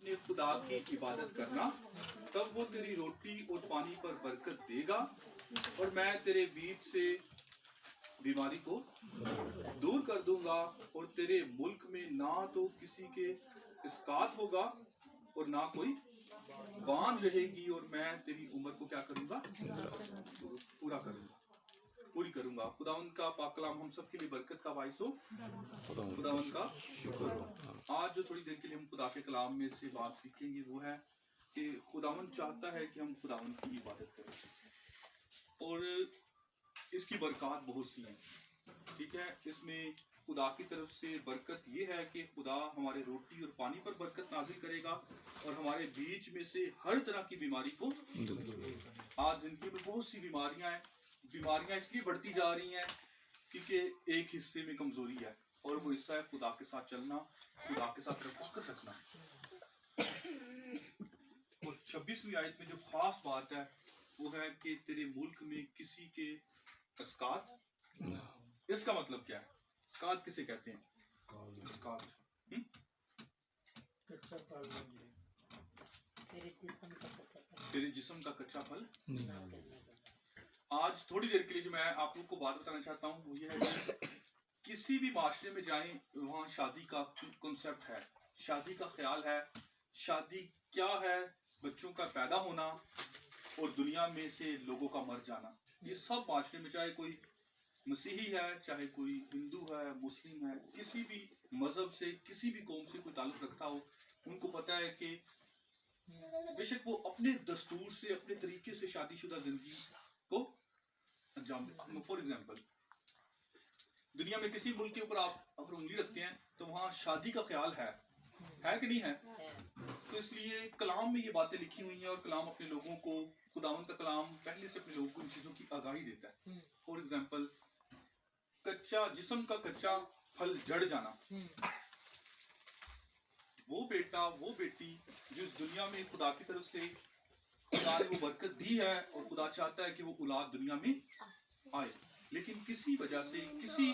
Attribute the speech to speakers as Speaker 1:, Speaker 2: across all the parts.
Speaker 1: اپنے خدا کی عبادت کرنا، تب وہ تیری روٹی اور پانی پر برکت دے گا، اور میں تیرے بیچ سے بیماری کو دور کر دوں گا، اور تیرے ملک میں نہ تو کسی کے اسقاط ہوگا اور نہ کوئی باندھ رہے گی، اور میں تیری عمر کو کیا کروں گا؟ پوری کروں گا۔ خداوند کا پاک کلام ہم سب کے لیے برکت کا باعث ہو، خداوند کا شکر ہو۔ آج جو تھوڑی دیر کے لیے ہم خدا کے کلام میں سے بات سیکھیں گے وہ ہے کہ خداوند چاہتا ہے کہ ہم خداوند کی عبادت کریں، اور اس کی برکات بہت سی ہیں، ٹھیک ہے۔ اس میں خدا کی طرف سے برکت یہ ہے کہ خدا ہمارے روٹی اور پانی پر برکت نازل کرے گا، اور ہمارے بیچ میں سے ہر طرح کی بیماری کو۔ آج زندگی میں بہت سی بیماریاں ہیں، بیماریاں اس لیے بڑھتی جا رہی ہیں کیونکہ ایک حصے میں کمزوری ہے، اور وہ حصہ ہے خدا کے ساتھ چلنا، خدا کے ساتھ رفاقت رکھنا۔ اور 26ویں آیت میں جو خاص بات ہے وہ ہے کہ تیرے ملک میں کسی کے اسقاط۔ اس کا مطلب کیا ہے؟ اسقاط کسے کہتے ہیں؟ اسقاط تیرے جسم کا کچا پھل۔ آج تھوڑی دیر کے لیے جو میں آپ لوگ کو بات بتانا چاہتا ہوں وہ یہ ہے کہ کسی بھی معاشرے میں جائیں وہاں شادی کا کنسپٹ ہے، شادی کا خیال ہے، شادی کیا ہے، بچوں کا پیدا ہونا اور دنیا میں سے لوگوں کا مر جانا۔ یہ سب معاشرے میں، چاہے کوئی مسیحی ہے، چاہے کوئی ہندو ہے، مسلم ہے، کسی بھی مذہب سے، کسی بھی قوم سے کوئی تعلق رکھتا ہو، ان کو پتہ ہے کہ بے شک وہ اپنے دستور سے، اپنے طریقے سے شادی شدہ زندگی کو انجام دیتے۔ فار ایگزامپل، دنیا میں کسی ملک کے اوپر آپ اگر انگلی رکھتے ہیں تو وہاں شادی کا خیال ہے کہ نہیں ہے؟ تو اس لیے کلام میں یہ باتیں لکھی ہوئی ہیں، اور کلام اپنے لوگوں کو، خداوند کا کلام پہلے سے اپنے لوگوں کو ان چیزوں کی آگاہی دیتا ہے۔ فار ایگزامپل، کچا جسم کا کچا پھل جڑ جانا۔ وہ بیٹا، وہ بیٹی جو اس دنیا میں خدا کی طرف سے خدا نے وہ برکت دی ہے، اور خدا چاہتا ہے کہ وہ اولاد دنیا میں آئے، لیکن کسی وجہ سے، کسی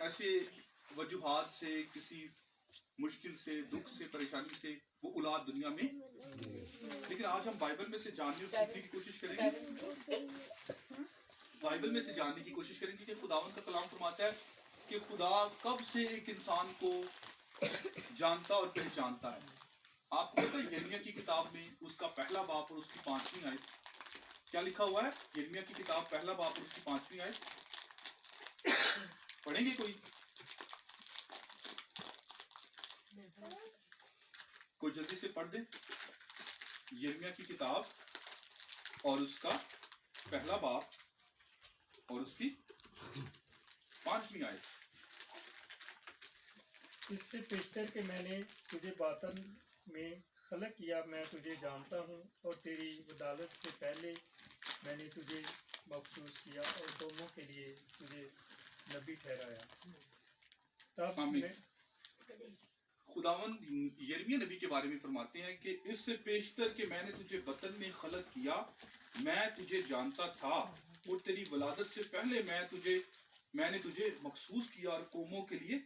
Speaker 1: ایسے وجوہات سے، کسی مشکل سے، دکھ سے، پریشانی سے وہ اولاد دنیا میں۔ لیکن آج ہم بائبل میں سے جاننے اور سیکھنے کی کوشش کریں گے، بائبل میں سے جاننے کی کوشش کریں گے کہ خداوند کا کلام فرماتا ہے کہ خدا کب سے ایک انسان کو جانتا اور پہچانتا ہے۔ آپ کو پتہ ہے یرمیہ کی کتاب میں اس کا پہلا باب اور اس کی 5ویں آیت کیا لکھا ہوا ہے؟ یرمیہ کی کتاب پہلا باب اور اس کی 5ویں آیت پڑھیں گے کوئی جلدی سے پڑھ دیں۔ یرمیہ کی کتاب اور اس کا پہلا باب اور اس کی 5ویں آیت۔
Speaker 2: اس سے پیشتر کہ میں نے تجھے باطن میں خلق کیا، میں تجھے جانتا ہوں، اور تیری ولادت سے پہلے میں نے تجھے مخصوص کیا اور قوموں کے لیے تجھے نبی ٹھہرایا۔ تب میں
Speaker 1: خداوند یرمیہ نبی کے بارے میں فرماتے ہیں کہ اس سے پیشتر کہ میں نے تجھے بطن میں خلق کیا، میں تجھے جانتا تھا، اور تیری ولادت سے پہلے میں نے تجھے مخصوص کیا اور قوموں کے لیے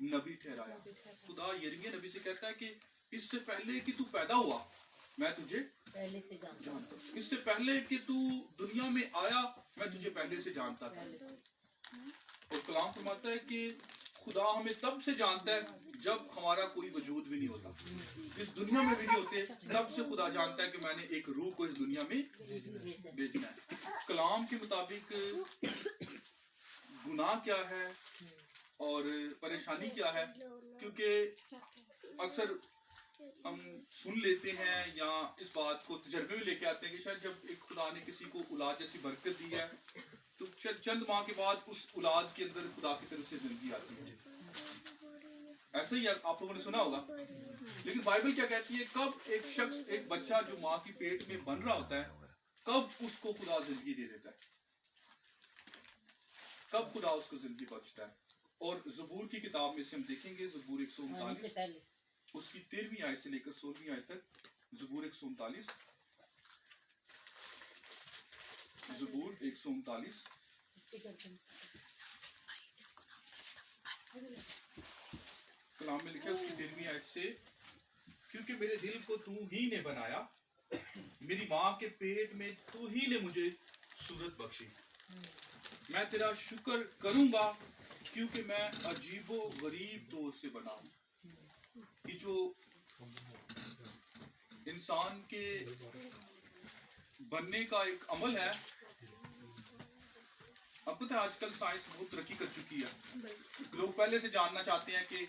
Speaker 1: نبی ٹھہرایا۔ خدا یرمیہ نبی سے کہتا ہے کہ اس سے پہلے کہ تو پیدا ہوا میں تجھے
Speaker 3: پہلے سے جانتا ہوں،
Speaker 1: اس سے پہلے کہ تو دنیا میں آیا میں تجھے پہلے سے جانتا تھا۔ اور کلام فرماتا ہے کہ خدا ہمیں تب سے جانتا ہے جب ہمارا کوئی وجود بھی نہیں ہوتا، اس دنیا میں بھی نہیں ہوتے، تب سے خدا جانتا ہے کہ میں نے ایک روح کو اس دنیا میں بھیجنا ہے۔ کلام کے مطابق گناہ کیا ہے اور پریشانی کیا ہے، کیونکہ اکثر ہم سن لیتے ہیں یا اس بات کو تجربے میں لے کے آتے ہیں کہ شاید جب ایک خدا نے کسی کو اولاد جیسی برکت دی ہے تو چند ماہ کے بعد اس اولاد کے اندر خدا کی طرف سے زندگی آتی ہے۔ ایسا ہی آپ لوگوں نے سنا ہوگا، لیکن بائبل کیا کہتی ہے؟ کب ایک شخص، ایک بچہ جو ماں کی پیٹ میں بن رہا ہوتا ہے، کب اس کو خدا زندگی دے دیتا ہے، کب خدا اس کو زندگی بخشتا ہے۔ اور زبور کی کتاب میں سے ہم دیکھیں گے، زبور 139 اس کی 13ویں آیت سے لے کر 16ویں آیت تک، زبور 139 کلام میں لکھا ہے اس کی 13ویں آیت سے کہ کیونکہ میرے دل کو تو ہی نے بنایا, میری ماں کے پیٹ میں تو ہی نے مجھے صورت بخشی. میں تیرا شکر کروں گا کیونکہ میں عجیب و غریب طور سے بنا ہوں. یہ جو انسان کے بننے کا ایک عمل ہے, اب پتہ ہے آج کل سائنس بہت ترقی کر چکی ہے. لوگ پہلے سے جاننا چاہتے ہیں کہ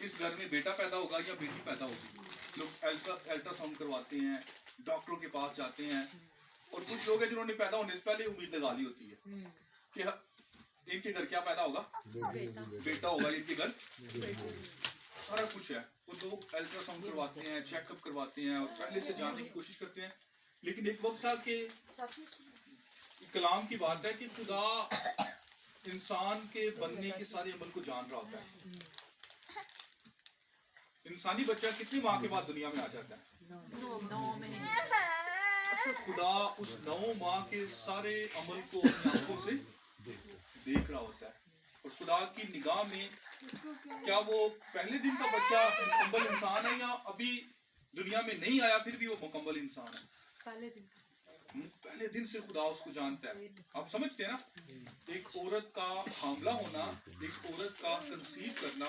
Speaker 1: اس گھر میں بیٹا پیدا ہوگا یا بیٹی پیدا ہوگی. لوگ الٹرا ساؤنڈ کرواتے ہیں, ڈاکٹروں کے پاس جاتے ہیں, اور کچھ لوگ ہیں جنہوں نے پیدا ہونے سے پہلے امید لگا لی ہوتی ہے کہ ان کے گھر کیا پیدا ہوگا, بیٹا ہوگا, ان کے گھر سارا کچھ ہے. وہ لوگ الٹرا ساؤنڈ کرواتے ہیں, چیک اپ کرواتے ہیں, اور پہلے سے جاننے کی کوشش کرتے ہیں. لیکن ایک وقت تھا کہ کلام کی بات ہے کہ خدا انسان کے بننے کے سارے عمل کو جان رہا ہوتا ہے. انسانی بچہ کتنی ماہ کے بعد دنیا میں آ جاتا ہے؟ خدا اس 9 ماہ کے سارے عمل کو اپنی آنکھوں سے دیکھ رہا ہوتا ہے. اور خدا کی نگاہ میں کیا وہ پہلے دن کا بچہ مکمل انسان ہے, یا ابھی دنیا میں نہیں آیا پھر بھی وہ مکمل انسان ہے؟ پہلے دن سے خدا اس کو جانتا ہے. آپ سمجھتے ہیں نا, ایک عورت کا حاملہ ہونا, ایک عورت کا کنسیو کرنا,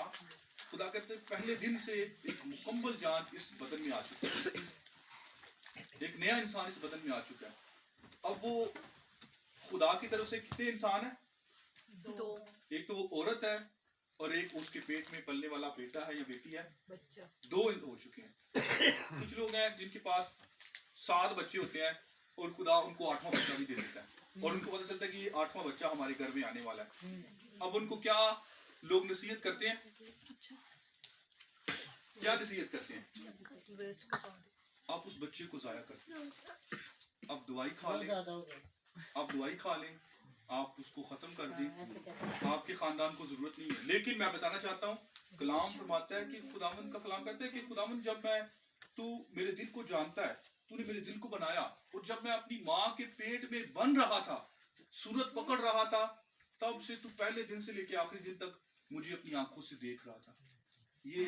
Speaker 1: خدا کہتے ہیں پہلے دن سے ایک مکمل جان اس بدن میں آ چکا ہے, ایک نیا انسان اس بدن میں آ چکا ہے. اب وہ خدا کی طرف سے کتنے انسان ہیں؟ 2. ایک تو وہ عورت ہے اور ایک اس کے پیٹ میں پلنے والا بیٹا ہے یا بیٹی ہے, 2 ہو چکے ہیں. کچھ لوگ ہیں جن کے پاس 7 بچے ہوتے ہیں اور خدا ان کو 8واں بچہ بھی دے دیتا ہے, اور ان کو پتہ چلتا ہے کہ یہ 8واں بچہ ہمارے گھر میں آنے والا ہے. اب ان کو کیا لوگ نصیحت کرتے ہیں, کیا نصیحت کرتے ہیں؟ آپ اس بچے کو ضائع کرتے ہیں, آپ دوائی کھا لیں, آپ دوائی کھا لیں, آپ اس کو ختم کر دیں, آپ کے خاندان کو ضرورت نہیں ہے. لیکن میں بتانا چاہتا ہوں, کلام فرماتا ہے کہ خداوند کا کلام کہتا ہے کہ خداوند جب تو میرے دل کو جانتا ہے, تو نے میرے دل کو بنایا, اور جب میں اپنی ماں کے پیٹ میں بن رہا تھا, صورت پکڑ رہا تھا, تب سے تو پہلے دن سے لے کے آخری دن تک مجھے اپنی آنکھوں سے دیکھ رہا تھا. یہ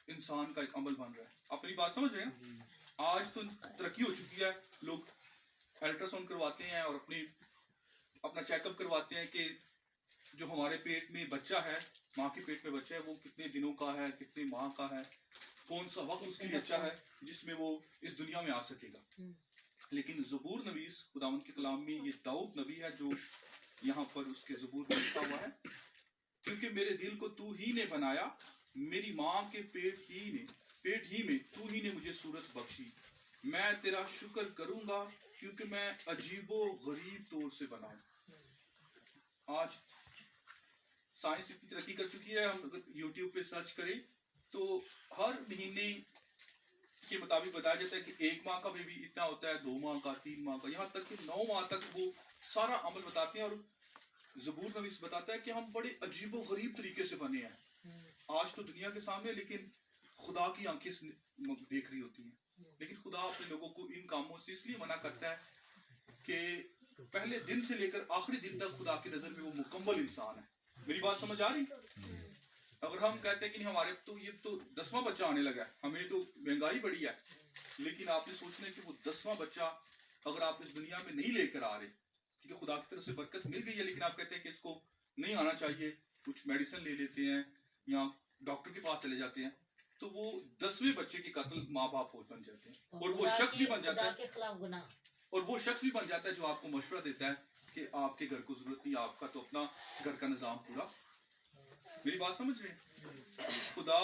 Speaker 1: انسان کا ایک عمل بن رہا ہے. اپنی بات سمجھ رہے ہیں؟ آج تو ترقی ہو چکی ہے, لوگ الٹرا ساؤنڈ کرواتے ہیں اور اپنا چیک اپ کرواتے ہیں کہ جو ہمارے پیٹ میں بچہ ہے, ماں کے پیٹ میں بچہ ہے, وہ کتنے دنوں کا ہے, کتنے ماہ کا ہے, کون سا وقت اس کے لیے اچھا ہے جس میں وہ اس دنیا میں آ سکے گا. لیکن زبور نویس خداوند کے کلام میں یہ داؤد نبی ہے جو یہاں پر اس کے زبور میں لکھا ہوا ہے, کیونکہ میرے دل کو تو ہی نے بنایا, میری ماں کے پیٹ ہی میں تو ہی نے مجھے صورت بخشی. میں تیرا شکر کروں گا کیونکہ میں عجیب و غریب طور سے بنا ہوں. آج سائنس اتنی ترقی کر چکی ہے, ہم اگر یوٹیوب پہ سرچ کریں تو ہر مہینے کے مطابق بتایا جاتا ہے کہ 1 ماہ کا بیبی اتنا ہوتا ہے, 2 ماہ کا, 3 ماہ کا, یہاں تک کہ 9 ماہ تک وہ سارا عمل بتاتے ہیں. اور زبور نویس بتاتا ہے کہ ہم بڑے عجیب و غریب طریقے سے بنے ہیں. آج تو دنیا کے سامنے, لیکن خدا کی آنکھیں دیکھ رہی ہوتی ہیں. لیکن خدا اپنے لوگوں کو ان کاموں سے اس لیے منع کرتا ہے کہ پہلے دن سے لے کر آخری دن تک خدا کی نظر میں وہ مکمل انسان ہے. میری بات سمجھ آ رہی؟ اگر ہم کہتے ہیں کہ نہیں ہمارے تو یہ تو 10واں بچہ آنے لگا ہے, ہمیں تو مہنگائی بڑی ہے, لیکن آپ نے سوچنا ہے کہ وہ 10واں بچہ اگر آپ اس دنیا میں نہیں لے کر آ رہے, کیونکہ خدا کی طرف سے برکت مل گئی ہے, لیکن آپ کہتے ہیں کہ اس کو نہیں آنا چاہیے, کچھ میڈیسن لے لیتے ہیں یا ڈاکٹر کے پاس چلے جاتے ہیں, تو وہ 10ویں بچے کے قتل ماں باپ بن جاتے ہیں. اور وہ شخص بھی بن جاتا ہے, اور وہ شخص بھی بن جاتا ہے جو آپ کو مشورہ دیتا ہے کہ آپ کے گھر کو ضرورت نہیں, آپ کا تو اپنا گھر کا نظام پورا. میری بات سمجھ رہے ہیں؟ خدا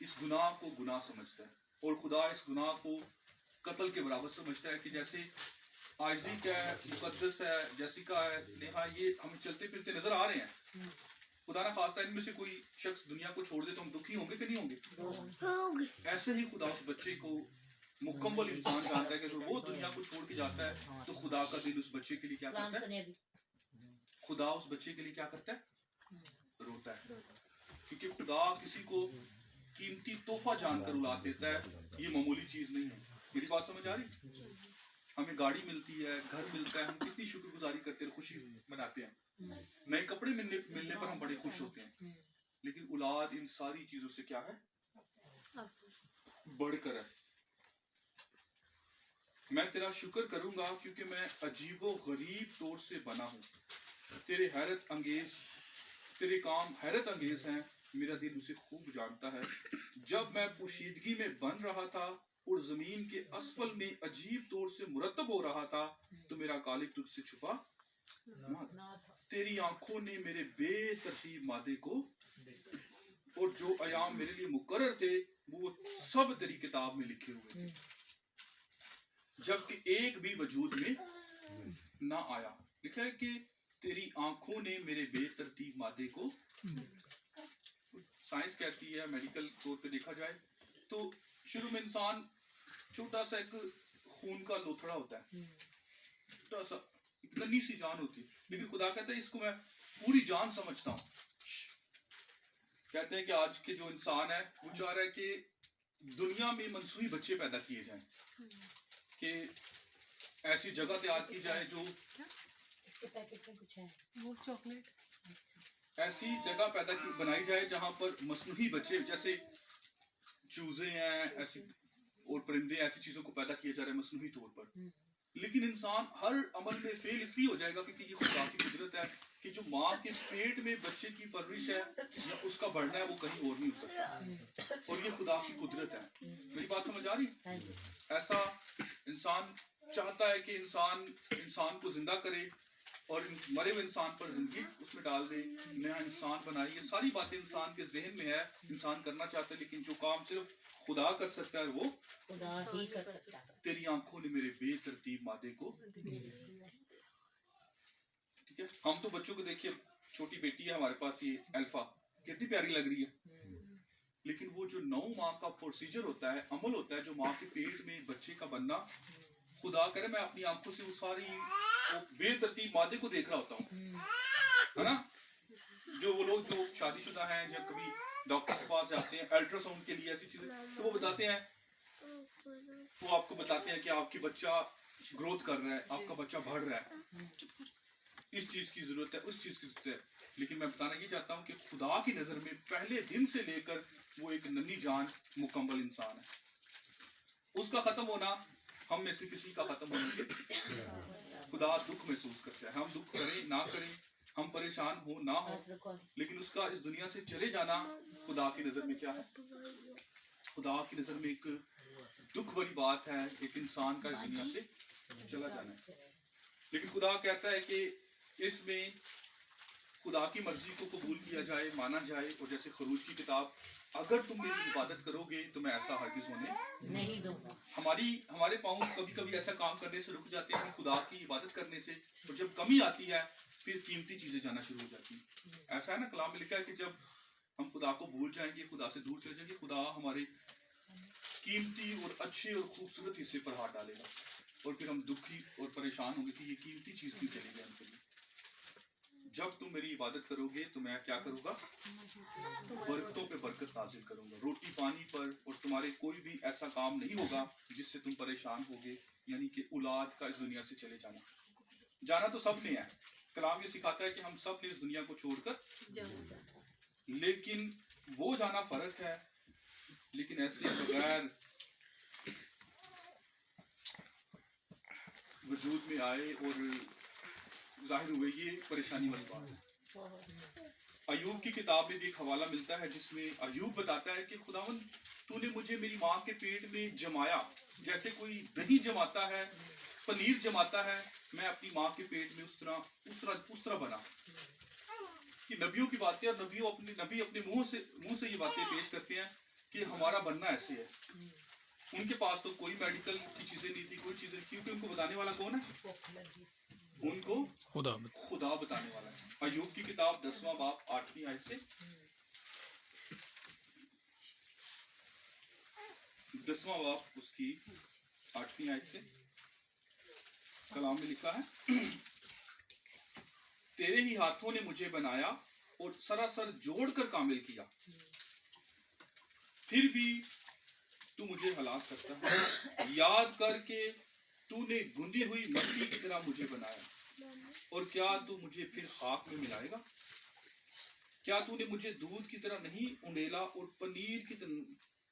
Speaker 1: اس گناہ کو گناہ سمجھتا ہے, اور خدا اس گناہ کو قتل کے برابر سمجھتا ہے. کہ جیسے آئزیک ہے, مقدس ہے, جیسیکا ہے, سنیہا, یہ ہم چلتے پھرتے نظر آ رہے ہیں. خدا نہ خواستہ ان میں سے کوئی شخص دنیا کو چھوڑ دے تو ہم دکھی ہوں گے کہ نہیں ہوں گے؟ ایسے ہی خدا اس بچے کو مکمل انسان جانتا ہے کہ اگر وہ دنیا کو چھوڑ کے جاتا ہے تو خدا کا دل اس بچے کے لیے کیا کرتا ہے؟ خدا اس بچے کے لیے کیا کرتا ہے؟ روتا ہے. کیونکہ خدا کسی کو قیمتی تحفہ جان کر اولاد دیتا ہے, یہ معمولی چیز نہیں ہے. میری بات سمجھ آ رہی؟ ہمیں گاڑی ملتی ہے, گھر ملتا ہے, ہم کتنی شکر گزاری کرتے ہیں, خوشی مناتے ہیں, نئے کپڑے ملنے پر ہم بڑے خوش ہوتے ہیں. لیکن اولاد ان ساری چیزوں سے کیا ہے؟ بڑھ کر ہے. میں تیرا شکر کروں گا کیونکہ میں عجیب و غریب طور سے بنا ہوں. تیرے کام حیرت انگیز ہیں. میرا دل اسے خوب جانتا ہے. جب میں پوشیدگی میں بن رہا تھا اور زمین کے اسفل میں عجیب طور سے مرتب ہو رہا تھا تو میرا خالق تجھ سے چھپا نہ تھا. تیری آنکھوں نے میرے بے ترتیب مادے کو اور جو ایام میرے لیے مقرر تھے وہ سب تیری کتاب میں لکھے ہوئے تھے جبکہ ایک بھی وجود میں نہ آیا. لکھا ہے کہ تیری آنکھوں نے میرے بے ترتیب مادے کو. سائنس کہتی ہے میڈیکل طور پہ دیکھا جائے تو شروع میں انسان چھوٹا سا ایک خون کا لوتھڑا ہوتا ہے, چھوٹا سا ایک ننھی سی جان ہوتی ہے, لیکن خدا کہتا ہے اس کو میں پوری جان سمجھتا ہوں. کہتے ہیں کہ آج کے جو انسان ہے وہ چاہ رہا ہے کہ دنیا میں منسوخی بچے پیدا کیے جائیں, کہ ایسی جگہ تیار کی جائے جو ایسی جگہ بنائی جائے جہاں پر مصنوعی بچے جیسے چوزے ہیں ایسی اور پرندے ایسی چیزوں کو پیدا کیا جا رہا ہے مصنوعی طور پر. لیکن انسان ہر عمل میں فیل اس لیے ہو جائے گا کیونکہ یہ خدا کی قدرت ہے کہ جو ماں کے پیٹ میں بچے کی پرورش ہے یا اس کا بڑھنا ہے وہ کہیں اور نہیں ہو سکتا, اور یہ خدا کی قدرت ہے. میری بات سمجھ آ رہی؟ ایسا انسان چاہتا ہے کہ انسان کو زندہ کرے اور مرے ہوئے انسان پر زندگی اس میں ڈال دے, نیا انسان بنائے. یہ ساری باتیں انسان کے ذہن میں ہے, انسان کرنا چاہتا ہے, لیکن جو کام صرف خدا کر سکتا ہے وہ
Speaker 3: خدا ہی کر سکتا ہے.
Speaker 1: تیری آنکھوں نے میرے بے ترتیب مادے کو. ٹھیک ہے, ہم تو بچوں کو دیکھیے, چھوٹی بیٹی ہے ہمارے پاس یہ الفا, کتنی پیاری لگ رہی ہے, لیکن وہ جو 9 ماہ کا پروسیجر ہوتا ہے, عمل ہوتا ہے جو ماں کے پیٹ میں بچے کا بننا, خدا کرے میں اپنی آنکھوں سے وہ ساری بے ترتیب مادے کو دیکھ رہا ہوتا ہوں, ہے نا. جو وہ لوگ جو شادی شدہ ہیں جب کبھی ڈاکٹر کے پاس جاتے ہیں الٹرا ساؤنڈ کے لیے ایسی چیزیں, تو وہ بتاتے ہیں, وہ آپ کو بتاتے ہیں کہ آپ کی بچہ گروتھ کر رہا ہے, آپ کا بچہ بڑھ رہا ہے, اس چیز کی ضرورت ہے, اس چیز کی ضرورت ہے. لیکن میں بتانا یہ چاہتا ہوں کہ خدا کی نظر میں پہلے دن سے لے کر وہ ایک ننھی جان مکمل انسان ہے. اس کا ختم ہونا ہم میں سے کسی کا ختم ہونے سے خدا دکھ محسوس کرتا ہے. ہم دکھ کریں نہ کریں, ہم پریشان ہو نہ ہو, لیکن اس کا اس دنیا سے چلے جانا خدا کی نظر میں کیا ہے؟ خدا کی نظر میں ایک دکھ بڑی بات ہے, ایک انسان کا اس دنیا سے چلا جانا ہے. لیکن خدا کہتا ہے کہ اس میں خدا کی مرضی کو قبول کیا جائے, مانا جائے, اور جیسے خروج کی کتاب, اگر تم میری عبادت کرو گے تو میں ایسا ہرگز ہونے
Speaker 3: نہیں دوں گا.
Speaker 1: ہمارے پاؤں کبھی کبھی ایسا کام کرنے سے رک جاتے ہیں خدا کی عبادت کرنے سے, اور جب کمی آتی ہے پھر قیمتی چیزیں جانا شروع ہو جاتی ہیں. ایسا ہے نا, کلام میں لکھا ہے کہ جب ہم خدا کو بھول جائیں گے, خدا سے دور چلے جائیں گے, خدا ہمارے قیمتی اور اچھے اور خوبصورت حصے پر ہاتھ ڈالے گا, اور پھر ہم دکھی اور پریشان ہوں گے کہ یہ قیمتی چیز کیوں چلی گئی ہم سے. جب تم میری عبادت کرو گے تو میں کیا کروں گا؟ برکتوں پہ برکت نازل کروں گا, روٹی پانی پر, اور تمہارے کوئی بھی ایسا کام نہیں ہوگا جس سے تم پریشان ہوگے. یعنی کہ اولاد کا اس دنیا سے چلے جانا تو سب نے ہے. کلام یہ سکھاتا ہے کہ ہم سب نے اس دنیا کو چھوڑ کر, لیکن وہ جانا فرق ہے. لیکن ایسے بغیر وجود میں آئے اور ظاہر ہوئے, یہ پریشانی والی بات ہے. ایوب کی کتاب میں بھی ایک حوالہ ملتا ہے جس میں ایوب بتاتا ہے کہ خداوند تو نے مجھے میری ماں کے پیٹ میں جمایا, جیسے کوئی دہی جماتا ہے, پنیر جماتا ہے, میں اپنی ماں کے پیٹ میں اس طرح بنا. کہ نبیوں کی باتیں, اور نبی اپنے منہ سے یہ باتیں پیش کرتے ہیں کہ ہمارا بننا ایسے ہے. ان کے پاس تو کوئی میڈیکل کی چیزیں نہیں تھی, کوئی چیزیں, کیونکہ ان کو بتانے والا کون ہے؟ ان کو خدا بتانے والا ہے. ایوب کی کتاب 10واں باب 8ویں آیت سے, 10واں باب اس کی 8ویں آیت سے کلام میں لکھا ہے, تیرے ہی ہاتھوں نے مجھے بنایا اور سراسر جوڑ کر کامل کیا, پھر بھی تو مجھے ہلاک کرتا ہے. یاد کر کے تو نے گندی ہوئی مٹی کی طرح مجھے بنایا, اور کیا تو مجھے پھر خاک میں ملائے گا؟ کیا تو نے مجھے دودھ کی طرح نہیں انڈیلا اور